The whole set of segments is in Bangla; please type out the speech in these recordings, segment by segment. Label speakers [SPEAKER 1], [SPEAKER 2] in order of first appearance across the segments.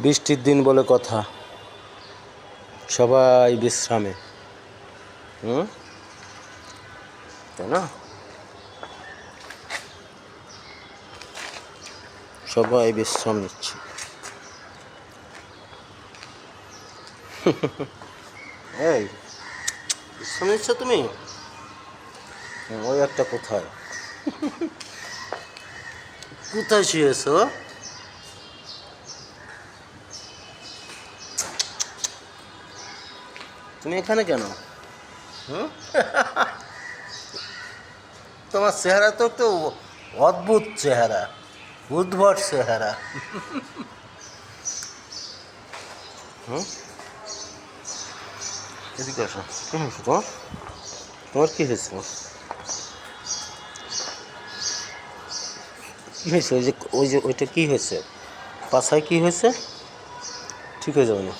[SPEAKER 1] বৃষ্টির দিন বলে কথা, সবাই বিশ্রামে। তাই না? সবাই বিশ্রাম নিচ্ছে। এই বিশ্রাম নিচ্ছ তুমি? ওই একটা কোথায় কোথায় শুয়েছ? তুমি এখানে কেন? তোমার চেহারা তো একটু অদ্ভুত চেহারা, উদ্ভট চেহারা। এদিকে আসো। কি হয়েছে তোমার? তোমার কি হয়েছে? কী হয়েছে? ওইটা কী হয়েছে? পাছায় কী হয়েছে? ঠিক হয়ে যাবে না।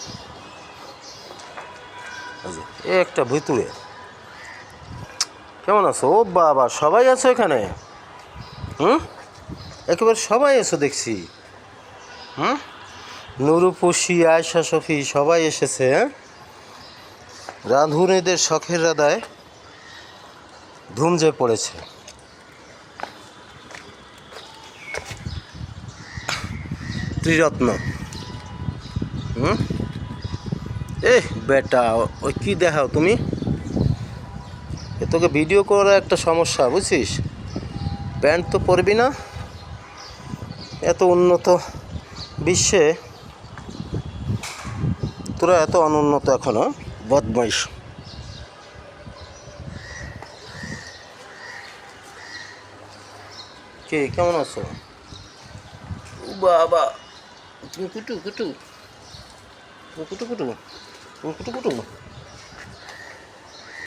[SPEAKER 1] এ একটা ভিতরে। কেমন আছো? ও বাবা, সবাই আছো এখানে? একেবারে সবাই এসো দেখছি। নুরুপুষি, আয়শা, শফি সবাই এসেছে। রাঁধুনিদের শখের রাধায় ধুম যে পড়েছে। ত্রিরত্ন। বেটা, ওই কী দেখাও তুমি? এ তোকে ভিডিও করার একটা সমস্যা, বুঝছিস? প্যান্ট তো পরবি না। এত উন্নত বিশ্বে তোরা এত অনুন্নত এখনো, বদমাইশ। কে কেমন আছো? বাবা, তুমি কুটু কুটু, তুমি কুটু কুটু, তুমি কুটু কুটু।